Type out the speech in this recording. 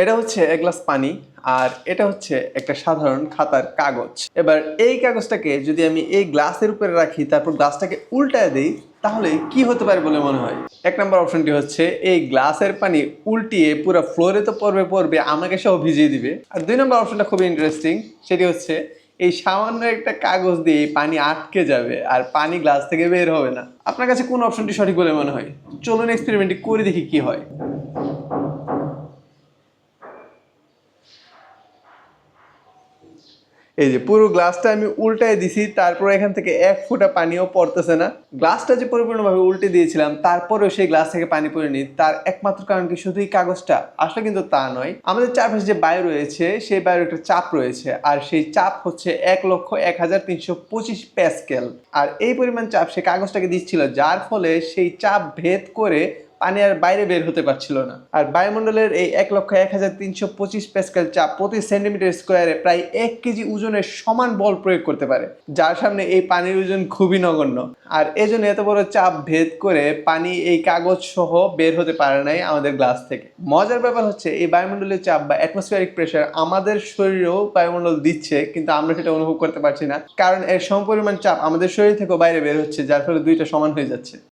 এটা হচ্ছে এক গ্লাস পানি আর এটা হচ্ছে একটা সাধারণ খাতার কাগজ। এবার এই কাগজটাকে যদি আমি এই গ্লাসের উপরে রাখি, তারপর গ্লাসটাকে উল্টায় দিই, তাহলে কি হতে পারে বলে মনে হয়? এক নম্বর অপশনটি হচ্ছে এই গ্লাসের পানি উল্টিয়ে পুরো ফ্লোরে তো পড়বে আমাকে সহ ভিজিয়ে দিবে। আর দুই নম্বর অপশনটা খুবই ইন্টারেস্টিং, সেটি হচ্ছে এই সামান্য একটা কাগজ দিয়ে পানি আটকে যাবে আর পানি গ্লাস থেকে বের হবে না। আপনার কাছে কোন অপশনটি সঠিক বলে মনে হয়? চলুন এক্সপেরিমেন্টটি করে দেখি কি হয়। এই যে পুরো গ্লাসটা আমি উল্টায় দিছি, তারপর এখান থেকে এক ফোঁটা পানিও পড়তেছে না। গ্লাসটা যে পরিপূর্ণভাবে উল্টে দিয়েছিলাম, তারপরেও সেই গ্লাস থেকে পানি পড়েনি, তার একমাত্র কারণ কি শুধুই কাগজটা? আসলে কিন্তু তা নয়। আমাদের চারপাশে যে বায়ু রয়েছে, সেই বায়ুর একটা চাপ রয়েছে, আর সেই চাপ হচ্ছে 1,01,325 প্যাসকেল। আর এই পরিমাণ চাপ সে কাগজটাকে দিচ্ছিল, যার ফলে সেই চাপ ভেদ করে পানি আর বাইরে বের হতে পারছিল না। আর বায়ুমণ্ডলের এই 1,01,325 প্যাসকেল চাপ প্রতি সেন্টিমিটার স্কোয়ারে প্রায় 1 কেজি ওজনের সমান বল প্রয়োগ করতে পারে, যার সামনে এই পানির ওজন খুবই নগণ্য। আর এজন্য এত বড় চাপ ভেদ করে পানি এই কাগজ সহ বের হতে পারে নাই আমাদের গ্লাস থেকে। মজার ব্যাপার হচ্ছে এই বায়ুমণ্ডলের চাপ বা অ্যাটমসফিয়ারিক প্রেশার আমাদের শরীরেও বায়ুমণ্ডল দিচ্ছে, কিন্তু আমরা সেটা অনুভব করতে পারছি না, কারণ এর সমপরিমাণ চাপ আমাদের শরীর থেকেও বাইরে বের হচ্ছে, যার ফলে দুইটা সমান হয়ে যাচ্ছে।